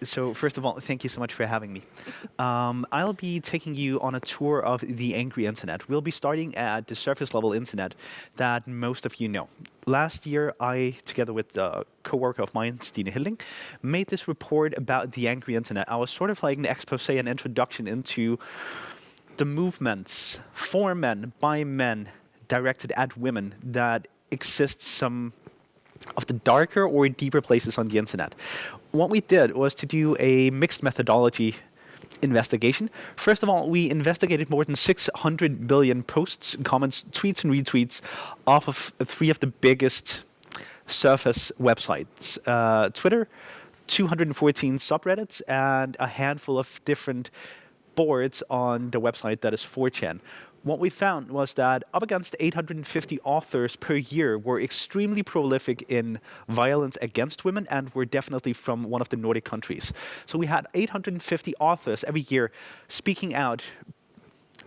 So first of all, thank you so much for having me. I'll be taking you on a tour of the angry internet. We'll be starting at the surface level internet that most of you know. Last year, I, together with a co-worker of mine, Stine Hilding, made this report about the angry internet. I was sort of like an expose, an introduction into the movements for men, by men, directed at women that exists some of the darker or deeper places on the internet. What we did was to do a mixed methodology investigation. First of all, we investigated more than 600 billion posts, comments, tweets, and retweets off of three of the biggest surface websites. Twitter, 214 subreddits, and a handful of different boards on the website that is 4chan. What we found was that up against 850 authors per year were extremely prolific in violence against women and were definitely from one of the Nordic countries. So we had 850 authors every year speaking out,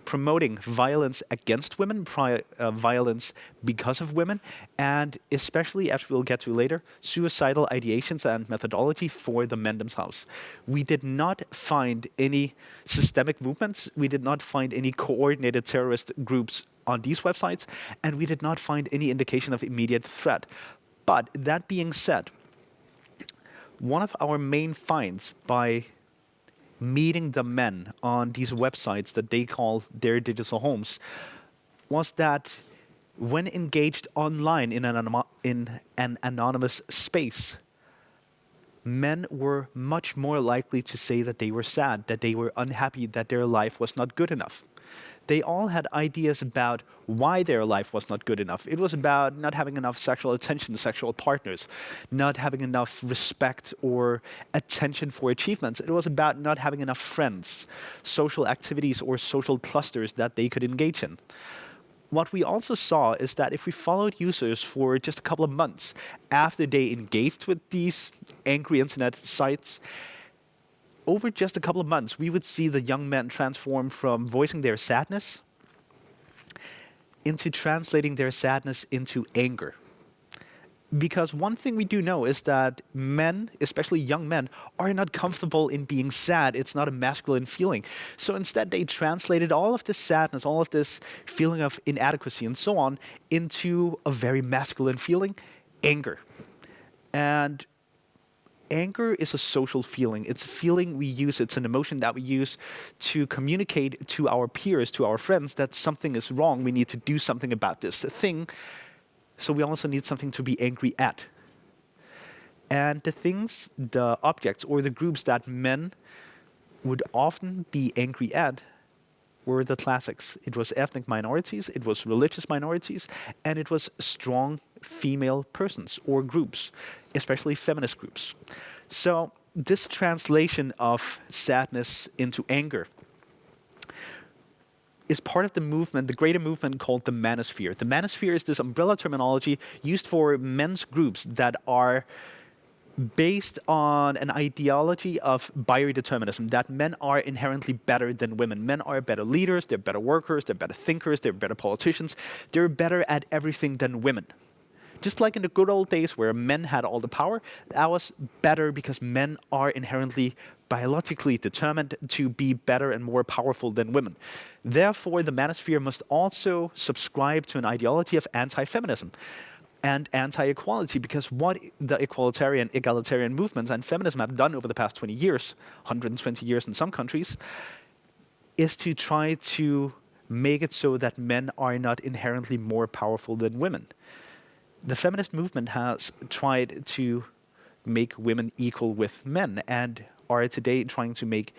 promoting violence against women, violence because of women, and especially, as we'll get to later, suicidal ideations and methodology for the men themselves. We did not find any systemic movements, we did not find any coordinated terrorist groups on these websites, and we did not find any indication of immediate threat. But that being said, one of our main finds by meeting the men on these websites that they call their digital homes was that when engaged online in an anonymous space, men were much more likely to say that they were sad, that they were unhappy, that their life was not good enough. They all had ideas about why their life was not good enough. It was about not having enough sexual attention, sexual partners, not having enough respect or attention for achievements. It was about not having enough friends, social activities or social clusters that they could engage in. What we also saw is that if we followed users for just a couple of months after they engaged with these angry internet sites, over just a couple of months, we would see the young men transform from voicing their sadness into translating their sadness into anger. Because one thing we do know is that men, especially young men, are not comfortable in being sad. It's not a masculine feeling. So instead, they translated all of this sadness, all of this feeling of inadequacy and so on, into a very masculine feeling, anger. And anger is a social feeling. It's a feeling we use, it's an emotion that we use to communicate to our peers, to our friends, that something is wrong. We need to do something about this thing. So we also need something to be angry at. And the things, the objects, or the groups that men would often be angry at were the classics. It was ethnic minorities, it was religious minorities, and it was strong female persons or groups, especially feminist groups. So this translation of sadness into anger is part of the movement, the greater movement called the manosphere. The manosphere is this umbrella terminology used for men's groups that are based on an ideology of biodeterminism, that men are inherently better than women. Men are better leaders, they're better workers, they're better thinkers, they're better politicians, they're better at everything than women. Just like in the good old days where men had all the power, that was better because men are inherently biologically determined to be better and more powerful than women. Therefore, the manosphere must also subscribe to an ideology of anti-feminism and anti-equality, because what the egalitarian movements and feminism have done over the past 20 years, 120 years in some countries, is to try to make it so that men are not inherently more powerful than women. The feminist movement has tried to make women equal with men and are today trying to make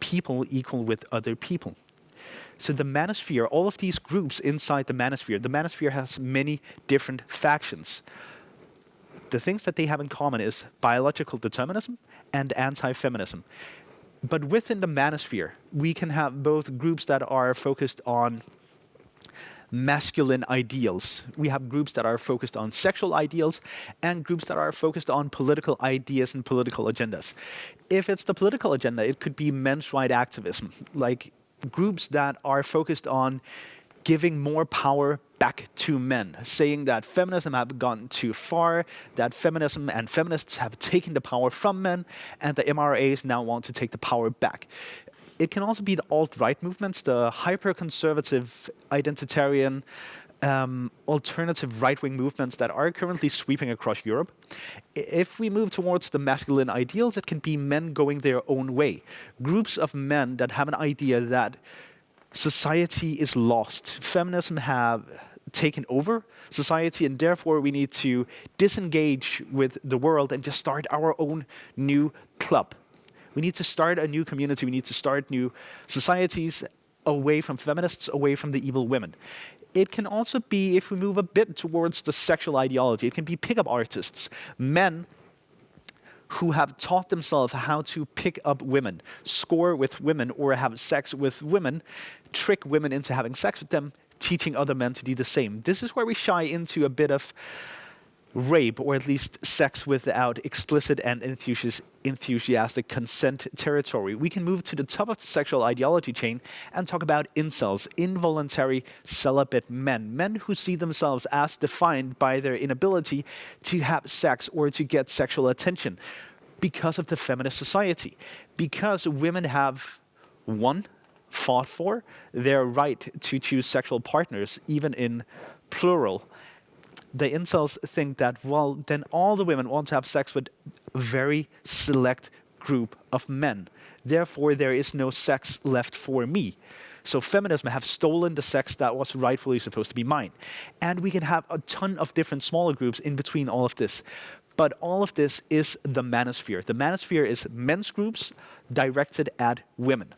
people equal with other people. So the manosphere, all of these groups inside the manosphere has many different factions. The things that they have in common is biological determinism and anti-feminism. But within the manosphere, we can have both groups that are focused on masculine ideals. We have groups that are focused on sexual ideals and groups that are focused on political ideas and political agendas. If it's the political agenda, it could be men's rights activism, like groups that are focused on giving more power back to men, saying that feminism have gone too far, that feminism and feminists have taken the power from men, and the MRAs now want to take the power back. It can also be the alt-right movements, the hyper-conservative, identitarian, alternative right-wing movements that are currently sweeping across Europe. If we move towards the masculine ideals, it can be men going their own way. Groups of men that have an idea that society is lost. Feminism have taken over society, and therefore we need to disengage with the world and just start our own new club. We need to start a new community. We need to start new societies away from feminists, away from the evil women. It can also be, if we move a bit towards the sexual ideology, it can be pickup artists, men who have taught themselves how to pick up women, score with women, or have sex with women, trick women into having sex with them, teaching other men to do the same. This is where we shy into a bit of rape, or at least sex without explicit and enthusiastic consent territory. We can move to the top of the sexual ideology chain and talk about incels, involuntary celibate men, men who see themselves as defined by their inability to have sex or to get sexual attention because of the feminist society, because women have fought for their right to choose sexual partners, even in plural. The incels think that, well, then all the women want to have sex with a very select group of men. Therefore, there is no sex left for me. So feminism have stolen the sex that was rightfully supposed to be mine. And we can have a ton of different smaller groups in between all of this. But all of this is the manosphere. The manosphere is men's groups directed at women.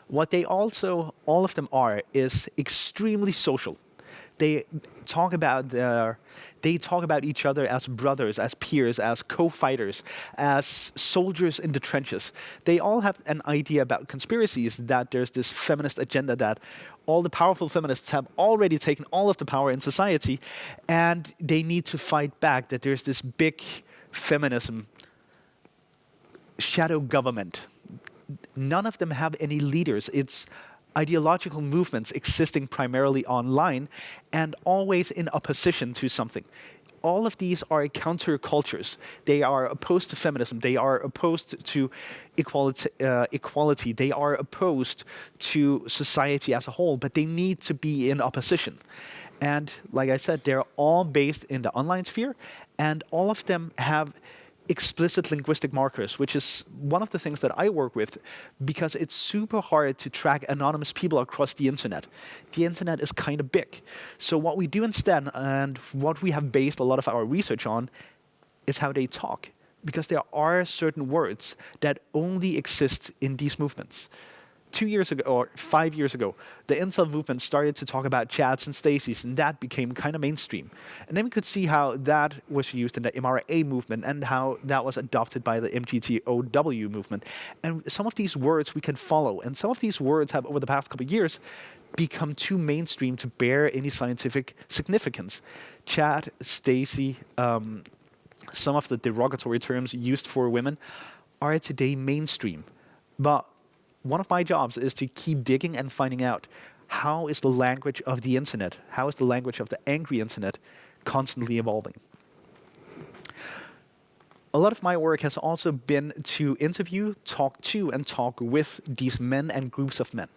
What they also, all of them are, is extremely social. They talk about each other as brothers, as peers, as co-fighters, as soldiers in the trenches. They all have an idea about conspiracies, that there's this feminist agenda, that all the powerful feminists have already taken all of the power in society, and they need to fight back, that there's this big feminism shadow government. None of them have any leaders. It's ideological movements existing primarily online and always in opposition to something. All of these are countercultures. They are opposed to feminism. They are opposed to equality. They are opposed to society as a whole, but they need to be in opposition. And like I said, they're all based in the online sphere, and all of them have explicit linguistic markers, which is one of the things that I work with, because it's super hard to track anonymous people across the internet. The internet is kind of big. So what we do instead, and what we have based a lot of our research on, is how they talk. Because there are certain words that only exist in these movements. 2 years ago, or 5 years ago, the incel movement started to talk about Chads and Stacys, and that became kind of mainstream. And then we could see how that was used in the MRA movement, and how that was adopted by the MGTOW movement. And some of these words we can follow, and some of these words have, over the past couple of years, become too mainstream to bear any scientific significance. Chad, Stacy, some of the derogatory terms used for women are today mainstream. But one of my jobs is to keep digging and finding out, how is the language of the internet, how is the language of the angry internet constantly evolving. A lot of my work has also been to interview, talk to, and talk with these men and groups of men.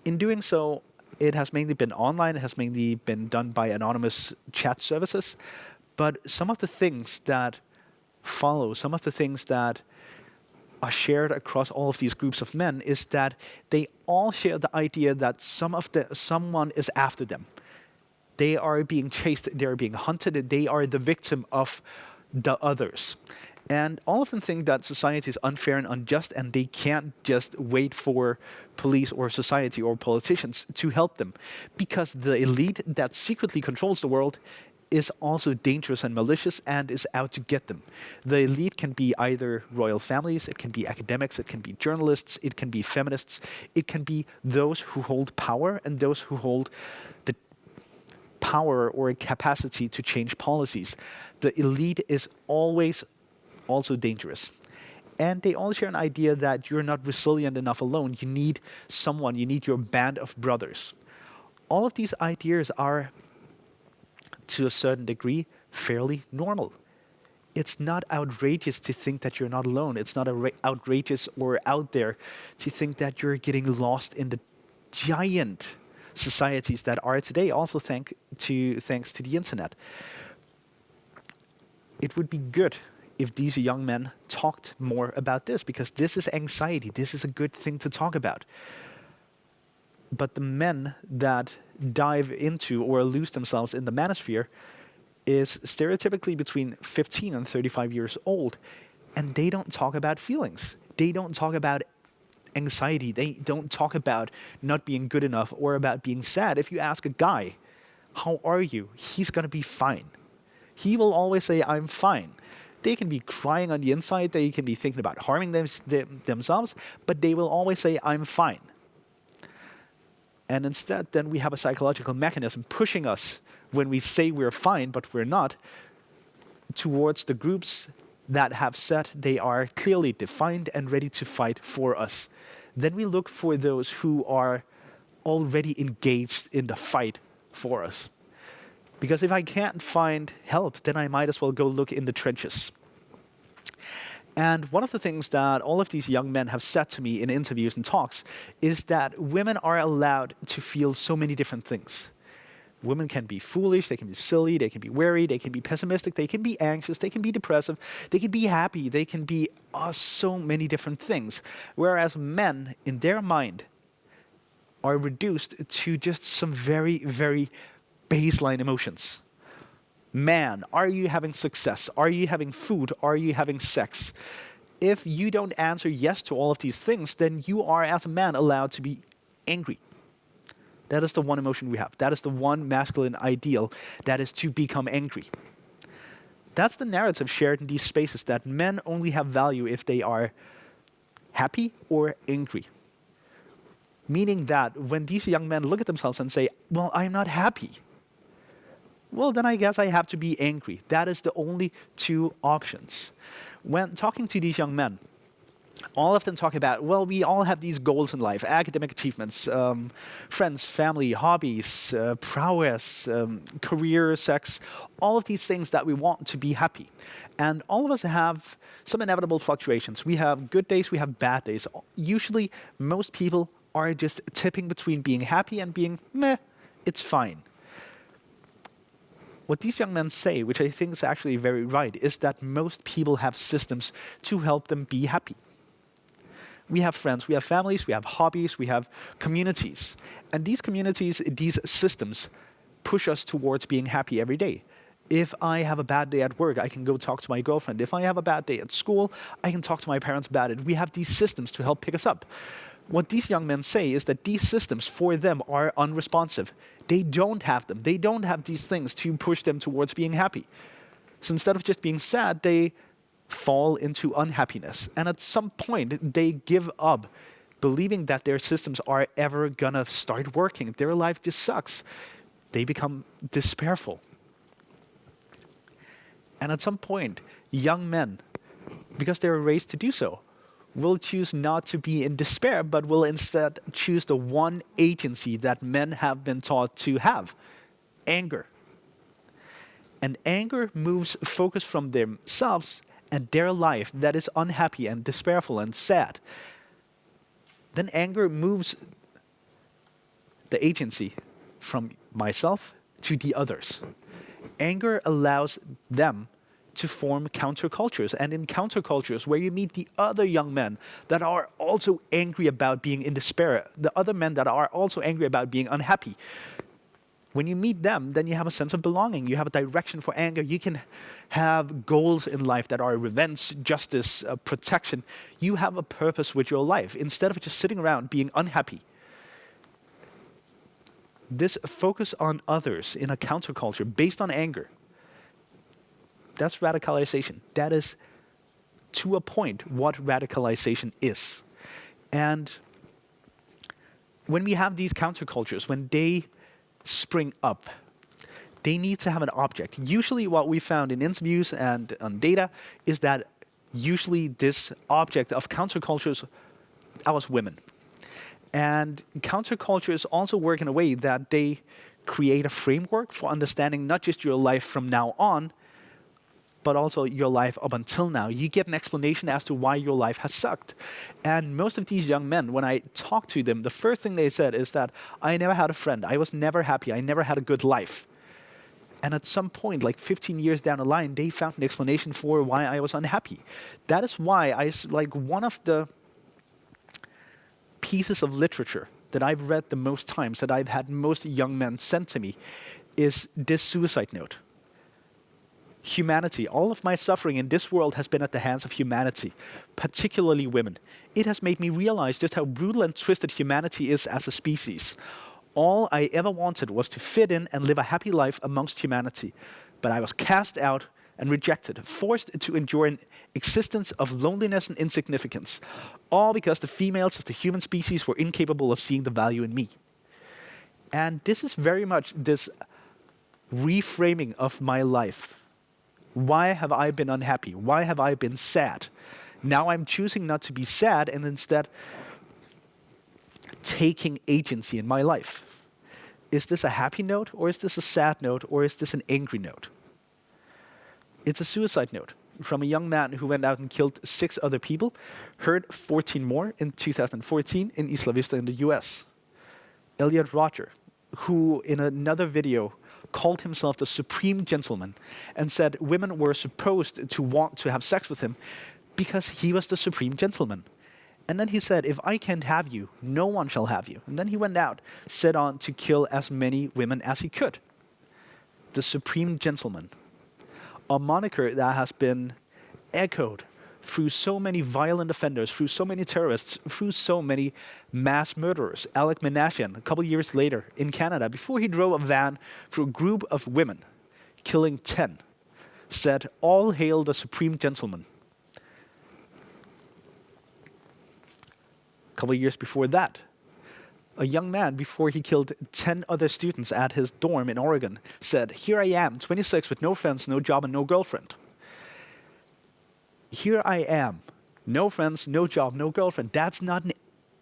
In doing so, it has mainly been online, it has mainly been done by anonymous chat services, but some of the things that follow, some of the things that are shared across all of these groups of men, is that they all share the idea that someone is after them. They are being chased, they are being hunted, they are the victim of the others. And all of them think that society is unfair and unjust, and they can't just wait for police or society or politicians to help them, because the elite that secretly controls the world is also dangerous and malicious and is out to get them. The elite can be either royal families, it can be academics, it can be journalists, it can be feminists, it can be those who hold power and those who hold the power or capacity to change policies. The elite is always also dangerous. And they all share an idea that you're not resilient enough alone. You need someone, you need your band of brothers. all of these ideas are, to a certain degree, fairly normal. It's not outrageous to think that you're not alone. It's not outrageous or out there to think that you're getting lost in the giant societies that are today, also thanks to the internet. It would be good if these young men talked more about this, because this is anxiety. This is a good thing to talk about. But the men that dive into or lose themselves in the manosphere is stereotypically between 15 and 35 years old, and they don't talk about feelings. They don't talk about anxiety. They don't talk about not being good enough or about being sad. If you ask a guy, how are you? He's going to be fine. He will always say, I'm fine. They can be crying on the inside. They can be thinking about harming themselves, but they will always say, I'm fine. And instead, then we have a psychological mechanism pushing us when we say we're fine, but we're not, towards the groups that have said they are clearly defined and ready to fight for us. Then we look for those who are already engaged in the fight for us. Because if I can't find help, then I might as well go look in the trenches. And one of the things that all of these young men have said to me in interviews and talks is that women are allowed to feel so many different things. Women can be foolish, they can be silly, they can be wary, they can be pessimistic, they can be anxious, they can be depressive, they can be happy, they can be so many different things. Whereas men, in their mind, are reduced to just some very, very baseline emotions. Man, are you having success? Are you having food? Are you having sex? If you don't answer yes to all of these things, then you are, as a man, allowed to be angry. That is the one emotion we have. That is the one masculine ideal, that is to become angry. That's the narrative shared in these spaces, that men only have value if they are happy or angry. Meaning that when these young men look at themselves and say, well, I'm not happy, well, then I guess I have to be angry. That is the only two options. When talking to these young men, all of them talk about, well, we all have these goals in life: academic achievements, friends, family, hobbies, prowess, career, sex, all of these things that we want to be happy. And all of us have some inevitable fluctuations. We have good days, we have bad days. Usually, most people are just tipping between being happy and being meh, it's fine. What these young men say, which I think is actually very right, is that most people have systems to help them be happy. We have friends, we have families, we have hobbies, we have communities. And these communities, these systems, push us towards being happy every day. If I have a bad day at work, I can go talk to my girlfriend. If I have a bad day at school, I can talk to my parents about it. We have these systems to help pick us up. What these young men say is that these systems for them are unresponsive. They don't have them. They don't have these things to push them towards being happy. So instead of just being sad, they fall into unhappiness. And at some point, they give up believing that their systems are ever gonna start working. Their life just sucks. They become despairful. And at some point, young men, because they're raised to do so, will choose not to be in despair, but will instead choose the one agency that men have been taught to have: anger. And anger moves focus from themselves and their life that is unhappy and despairful and sad. Then anger moves the agency from myself to the others. Anger allows them to form countercultures. And in countercultures, where you meet the other young men that are also angry about being in despair, the other men that are also angry about being unhappy, when you meet them, then you have a sense of belonging. You have a direction for anger. You can have goals in life that are revenge, justice, protection. You have a purpose with your life, instead of just sitting around being unhappy. This focus on others in a counterculture based on anger, that's radicalization. That is, to a point, what radicalization is. And when we have these countercultures, when they spring up, they need to have an object. Usually what we found in interviews and on data is that usually this object of countercultures, that was women. And countercultures also work in a way that they create a framework for understanding not just your life from now on, but also your life up until now. You get an explanation as to why your life has sucked. And most of these young men, when I talk to them, the first thing they said is that I never had a friend. I was never happy. I never had a good life. And at some point, like 15 years down the line, they found an explanation for why I was unhappy. That is why one of the pieces of literature that I've read the most times, that I've had most young men send to me, is this suicide note. Humanity, all of my suffering in this world has been at the hands of humanity, particularly women. It has made me realize just how brutal and twisted humanity is as a species. All I ever wanted was to fit in and live a happy life amongst humanity. But I was cast out and rejected, forced to endure an existence of loneliness and insignificance, all because the females of the human species were incapable of seeing the value in me. And this is very much this reframing of my life. Why have I been unhappy? Why have I been sad? Now I'm choosing not to be sad and instead taking agency in my life. Is this a happy note, or is this a sad note, or is this an angry note? It's a suicide note from a young man who went out and killed 6 other people, hurt 14 more in 2014 in Isla Vista in the US. Elliot Rodger, who in another video called himself the supreme gentleman and said women were supposed to want to have sex with him because he was the supreme gentleman. And then he said, if I can't have you, no one shall have you. And then he went out, set on to kill as many women as he could. The supreme gentleman. A moniker that has been echoed through so many violent offenders, through so many terrorists, through so many mass murderers. Alec Minasian, a couple years later in Canada, before he drove a van through a group of women, killing 10, said, all hail the supreme gentleman. A couple of years before that, a young man, before he killed 10 other students at his dorm in Oregon, said, here I am, 26, with no friends, no job, and no girlfriend. Here I am, no friends, no job, no girlfriend. That's not an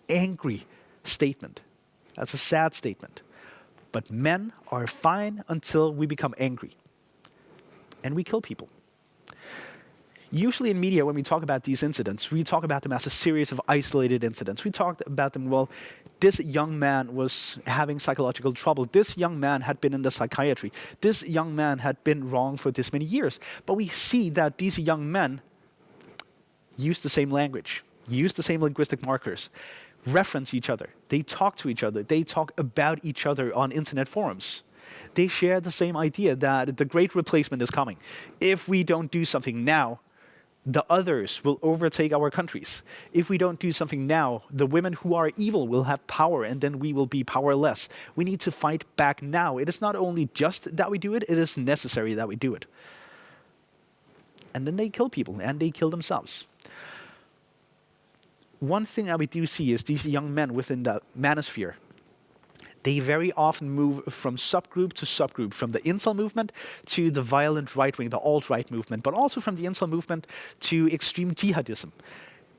angry statement. That's a sad statement. But men are fine until we become angry. And we kill people. Usually in media, when we talk about these incidents, we talk about them as a series of isolated incidents. We talk about them, well, this young man was having psychological trouble. This young man had been in the psychiatry. This young man had been wrong for this many years. But we see that these young men use the same language, use the same linguistic markers, reference each other. They talk to each other. They talk about each other on internet forums. They share the same idea that the great replacement is coming. If we don't do something now, the others will overtake our countries. If we don't do something now, the women who are evil will have power and then we will be powerless. We need to fight back now. It is not only just that we do it, it is necessary that we do it. And then they kill people and they kill themselves. One thing that we do see is these young men within the manosphere. They very often move from subgroup to subgroup, from the incel movement to the violent right-wing, the alt-right movement, but also from the incel movement to extreme jihadism.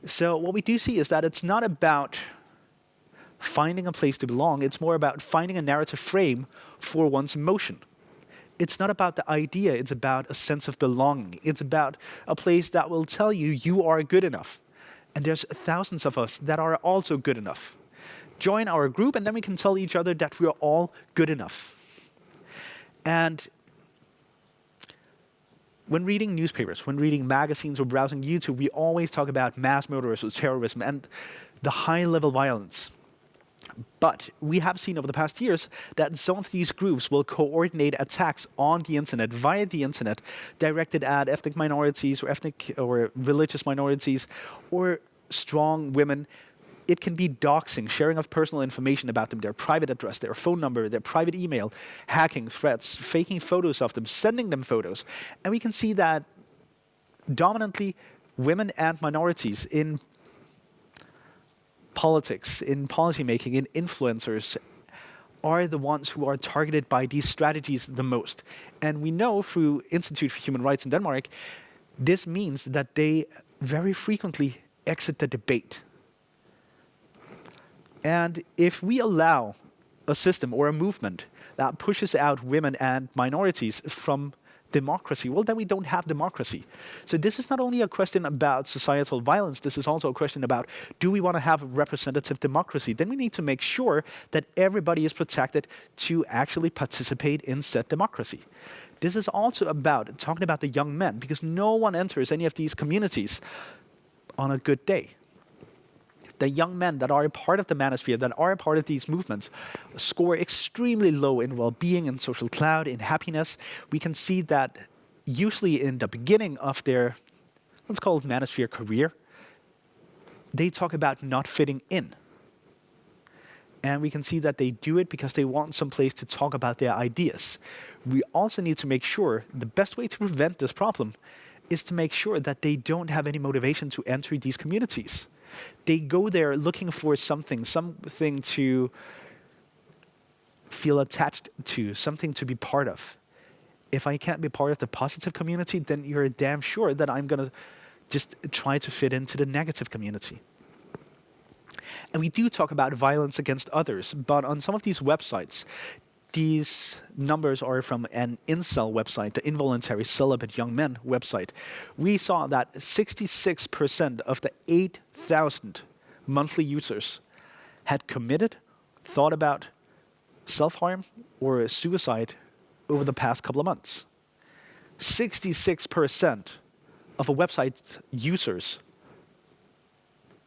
So what we do see is that it's not about finding a place to belong, it's more about finding a narrative frame for one's emotion. It's not about the idea, it's about a sense of belonging. It's about a place that will tell you you are good enough. And there's thousands of us that are also good enough. Join our group and then we can tell each other that we're all good enough. And when reading newspapers, when reading magazines or browsing YouTube, we always talk about mass murderers or terrorism and the high-level violence. But we have seen over the past years that some of these groups will coordinate attacks on the internet, via the internet, directed at ethnic minorities or ethnic or religious minorities or strong women. It can be doxing, sharing of personal information about them, their private address, their phone number, their private email, hacking threats, faking photos of them, sending them photos. And we can see that dominantly women and minorities in politics, in policymaking, in influencers are the ones who are targeted by these strategies the most. And we know through Institute for Human Rights in Denmark, this means that they very frequently exit the debate. And if we allow a system or a movement that pushes out women and minorities from democracy, well, then we don't have democracy. So this is not only a question about societal violence, this is also a question about, do we want to have representative democracy? Then we need to make sure that everybody is protected to actually participate in said democracy. This is also about talking about the young men, because no one enters any of these communities on a good day. The young men that are a part of the manosphere, that are a part of these movements, score extremely low in well-being, in social cloud, in happiness. We can see that usually in the beginning of their, let's call it manosphere career, they talk about not fitting in. And we can see that they do it because they want some place to talk about their ideas. We also need to make sure the best way to prevent this problem is to make sure that they don't have any motivation to enter these communities. They go there looking for something to feel attached to, something to be part of. If I can't be part of the positive community, then you're damn sure that I'm going to just try to fit into the negative community. And we do talk about violence against others, but on some of these websites, these numbers are from an incel website, the Involuntary Celibate Young Men website. We saw that 66% of the 8,000 monthly users had committed, thought about self-harm or suicide over the past couple of months. 66% of a website's users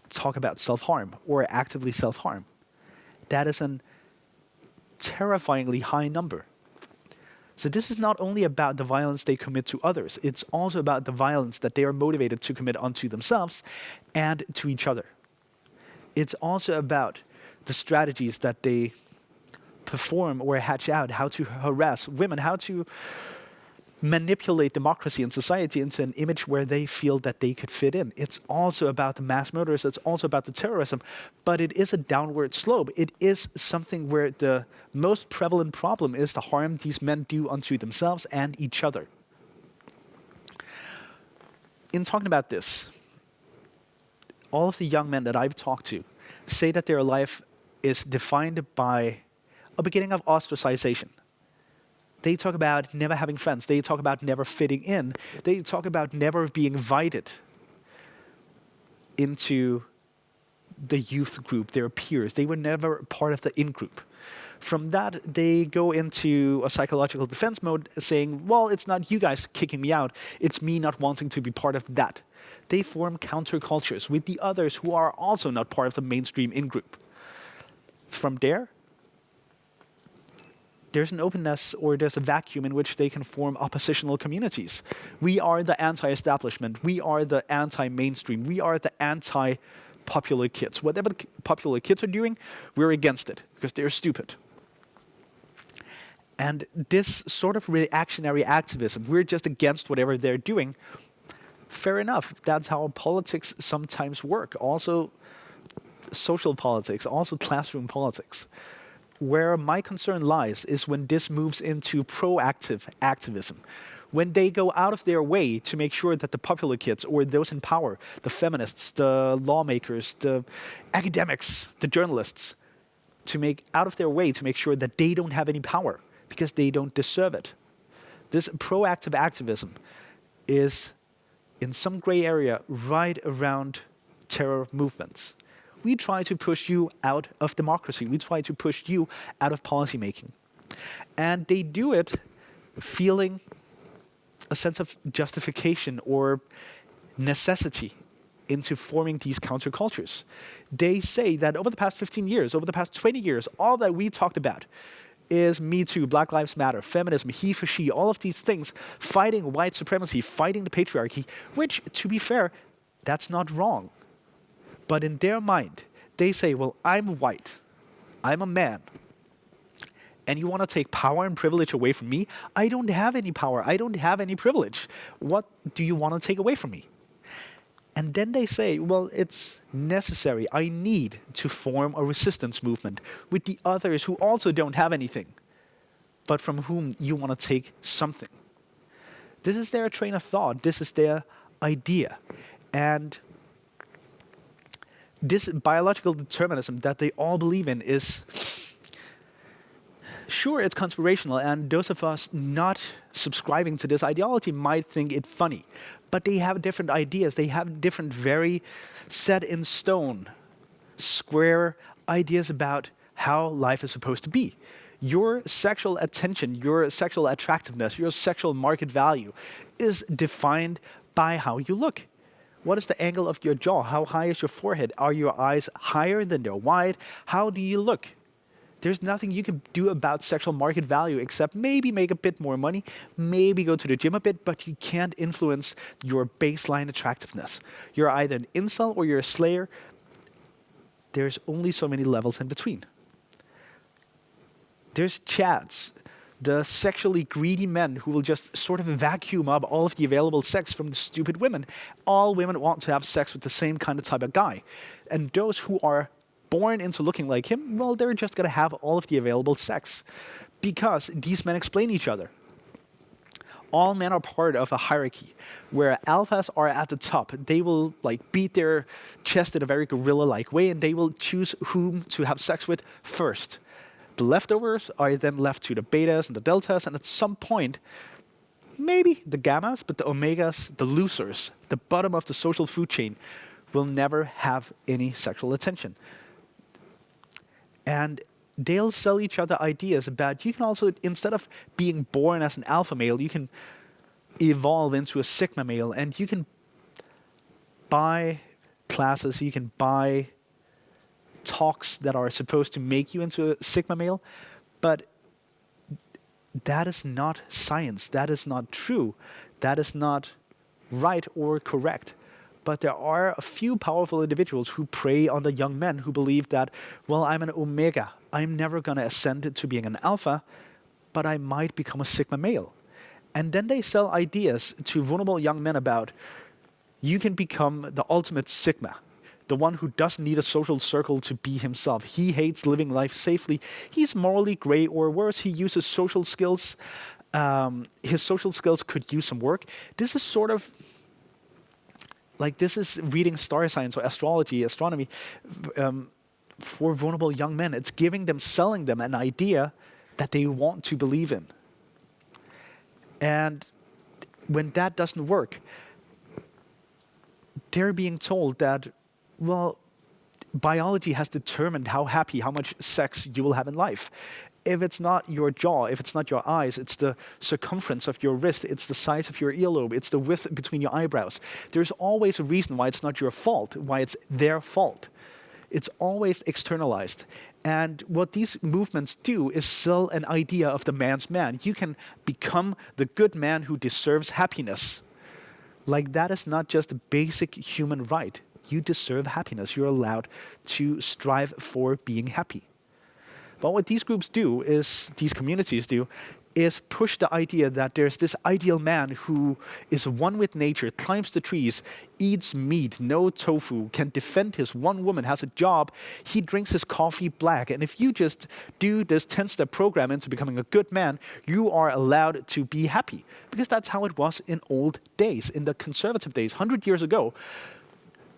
talk about self-harm or actively self-harm. That is an terrifyingly high number. So this is not only about the violence they commit to others, it's also about the violence that they are motivated to commit onto themselves and to each other. It's also about the strategies that they perform or hatch out, how to harass women, how to manipulate democracy and society into an image where they feel that they could fit in. It's also about the mass murders, it's also about the terrorism, but it is a downward slope. It is something where the most prevalent problem is the harm these men do unto themselves and each other. In talking about this, all of the young men that I've talked to say that their life is defined by a beginning of ostracization. They talk about never having friends. They talk about never fitting in. They talk about never being invited into the youth group, their peers. They were never part of the in-group. From that, they go into a psychological defense mode saying, well, it's not you guys kicking me out. It's me not wanting to be part of that. They form countercultures with the others who are also not part of the mainstream in-group. From there, there's an openness or there's a vacuum in which they can form oppositional communities. We are the anti-establishment. We are the anti-mainstream. We are the anti-popular kids. Whatever the popular kids are doing, we're against it because they're stupid. And this sort of reactionary activism, we're just against whatever they're doing. Fair enough. That's how politics sometimes work. Also social politics, also classroom politics. Where my concern lies is when this moves into proactive activism. When they go out of their way to make sure that the popular kids or those in power, the feminists, the lawmakers, the academics, the journalists, to make out of their way to make sure that they don't have any power because they don't deserve it. This proactive activism is in some gray area right around terror movements. We try to push you out of democracy. We try to push you out of policymaking. And they do it feeling a sense of justification or necessity into forming these countercultures. They say that over the past 15 years, over the past 20 years, all that we talked about is Me Too, Black Lives Matter, feminism, he for she, all of these things, fighting white supremacy, fighting the patriarchy, which, to be fair, that's not wrong. But in their mind, they say, well, I'm white, I'm a man, and you want to take power and privilege away from me? I don't have any power, I don't have any privilege. What do you want to take away from me? And then they say, well, it's necessary. I need to form a resistance movement with the others who also don't have anything, but from whom you want to take something. This is their train of thought. This is their idea. And this biological determinism that they all believe in is, sure, it's conspirational, and those of us not subscribing to this ideology might think it funny, but they have different ideas. They have different, very set in stone, square ideas about how life is supposed to be. Your sexual attention, your sexual attractiveness, your sexual market value is defined by how you look. What is the angle of your jaw? How high is your forehead? Are your eyes higher than they're wide? How do you look? There's nothing you can do about sexual market value except maybe make a bit more money, maybe go to the gym a bit, but you can't influence your baseline attractiveness. You're either an incel or you're a slayer. There's only so many levels in between. There's Chads, the sexually greedy men who will just sort of vacuum up all of the available sex from the stupid women. All women want to have sex with the same kind of type of guy. And those who are born into looking like him, well, they're just going to have all of the available sex because these men explain each other. All men are part of a hierarchy where alphas are at the top. They will beat their chest in a very gorilla-like way, and they will choose whom to have sex with first. The leftovers are then left to the betas and the deltas, and at some point, maybe the gammas, but the omegas, the losers, the bottom of the social food chain, will never have any sexual attention. And they'll sell each other ideas about, you can also, instead of being born as an alpha male, you can evolve into a sigma male, and you can buy classes, you can buy talks that are supposed to make you into a sigma male, but that is not science, that is not true, that is not right or correct. But there are a few powerful individuals who prey on the young men who believe that, well, I'm an omega. I'm never going to ascend to being an alpha, but I might become a sigma male. And then they sell ideas to vulnerable young men about, you can become the ultimate sigma, the one who doesn't need a social circle to be himself. He hates living life safely. He's morally gray, or worse, he uses social skills. His social skills could use some work. This is sort of this is reading star science or astrology, astronomy, for vulnerable young men. It's selling them an idea that they want to believe in. And when that doesn't work, they're being told that, well, biology has determined how much sex you will have in life. If it's not your jaw, if it's not your eyes, it's the circumference of your wrist, it's the size of your earlobe, it's the width between your eyebrows. There's always a reason why it's not your fault, why it's their fault. It's always externalized. And what these movements do is sell an idea of the man's man. You can become the good man who deserves happiness. That is not just a basic human right. You deserve happiness. You're allowed to strive for being happy. But what these groups do these communities do, is push the idea that there's this ideal man who is one with nature, climbs the trees, eats meat, no tofu, can defend his one woman, has a job, he drinks his coffee black. And if you just do this 10-step program into becoming a good man, you are allowed to be happy. Because that's how it was in old days, in the conservative days. 100 years ago,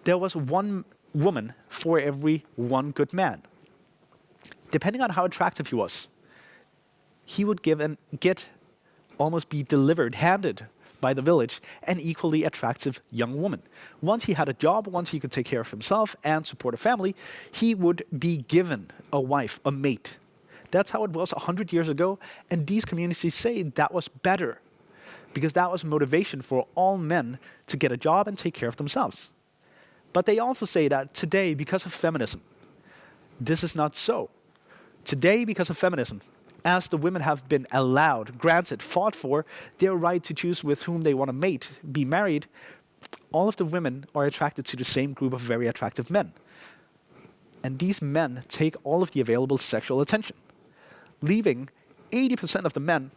there was one woman for every one good man. Depending on how attractive he was, he would almost be delivered, handed by the village, an equally attractive young woman. Once he had a job, once he could take care of himself and support a family, he would be given a wife, a mate. That's how it was 100 years ago, and these communities say that was better, because that was motivation for all men to get a job and take care of themselves. But they also say that today, because of feminism, this is not so. Today, because of feminism, as the women have been allowed, granted, fought for their right to choose with whom they want to mate, be married, all of the women are attracted to the same group of very attractive men. And these men take all of the available sexual attention, leaving 80% of the men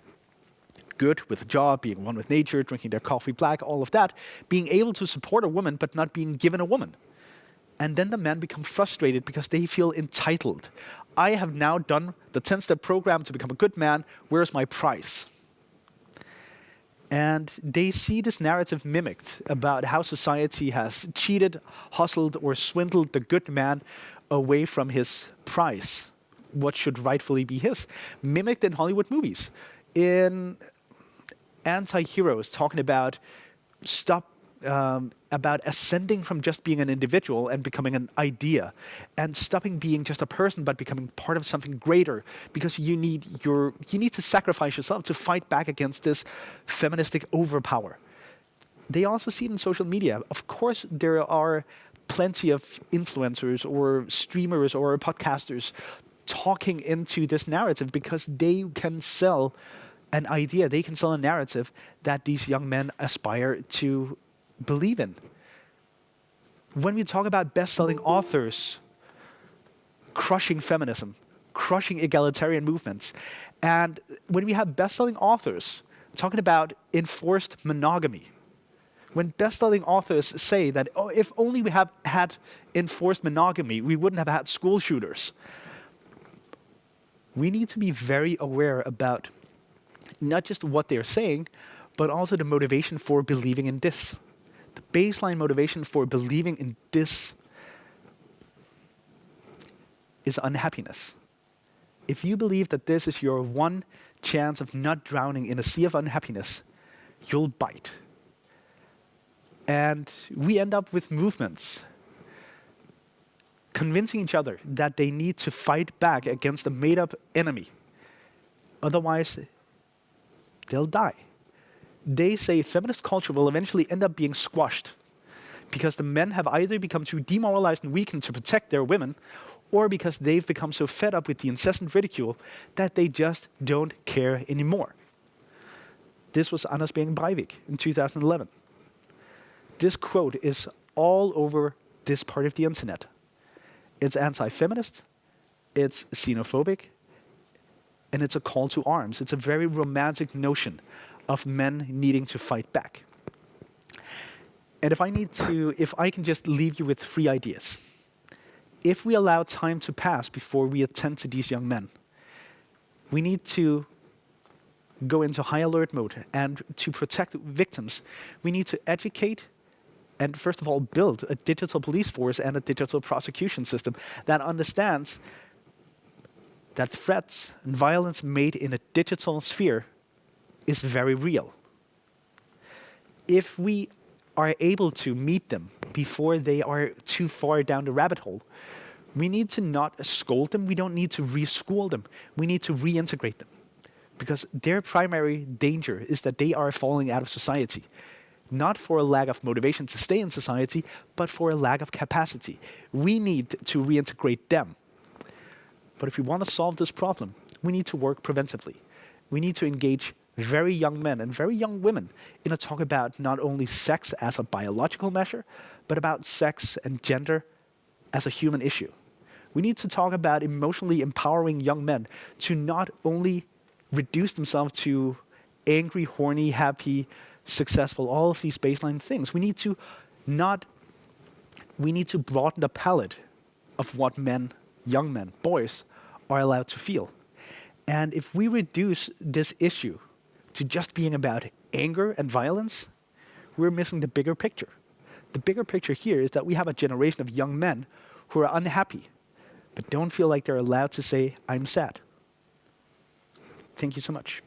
good with a job, being one with nature, drinking their coffee black, all of that, being able to support a woman but not being given a woman. And then the men become frustrated because they feel entitled. I have now done the 10-step program to become a good man. Where's my prize? And they see this narrative mimicked about how society has cheated, hustled, or swindled the good man away from his prize, what should rightfully be his, mimicked in Hollywood movies, in anti-heroes talking about about ascending from just being an individual and becoming an idea, and stopping being just a person but becoming part of something greater, because you need to sacrifice yourself to fight back against this feministic overpower. They also see it in social media. Of course, there are plenty of influencers or streamers or podcasters talking into this narrative because they can sell an idea, they can sell a narrative that these young men aspire to believe in. When we talk about best-selling authors crushing feminism, crushing egalitarian movements, and when we have best-selling authors talking about enforced monogamy, when best-selling authors say that, oh, if only we have had enforced monogamy, we wouldn't have had school shooters, we need to be very aware about not just what they're saying, but also the motivation for believing in this. The baseline motivation for believing in this is unhappiness. If you believe that this is your one chance of not drowning in a sea of unhappiness, you'll bite. And we end up with movements convincing each other that they need to fight back against a made-up enemy. Otherwise, they'll die. They say feminist culture will eventually end up being squashed because the men have either become too demoralized and weakened to protect their women, or because they've become so fed up with the incessant ridicule that they just don't care anymore. This was Anders Behring Breivik in 2011. This quote is all over this part of the internet. It's anti-feminist, it's xenophobic, and it's a call to arms. It's a very romantic notion of men needing to fight back. And if I can just leave you with 3 ideas. If we allow time to pass before we attend to these young men, we need to go into high alert mode, and to protect victims, we need to educate and first of all build a digital police force and a digital prosecution system that understands that threats and violence made in a digital sphere is very real. If we are able to meet them before they are too far down the rabbit hole, we need to not scold them, we don't need to re-school them, we need to reintegrate them. Because their primary danger is that they are falling out of society. Not for a lack of motivation to stay in society, but for a lack of capacity. We need to reintegrate them. But if we want to solve this problem, we need to work preventively. We need to engage very young men and very young women in a talk about not only sex as a biological measure, but about sex and gender as a human issue. We need to talk about emotionally empowering young men to not only reduce themselves to angry, horny, happy, successful, all of these baseline things. We need to broaden the palette of what men, young men, boys, are allowed to feel. And if we reduce this issue to just being about anger and violence, we're missing the bigger picture. The bigger picture here is that we have a generation of young men who are unhappy, but don't feel like they're allowed to say, I'm sad. Thank you so much.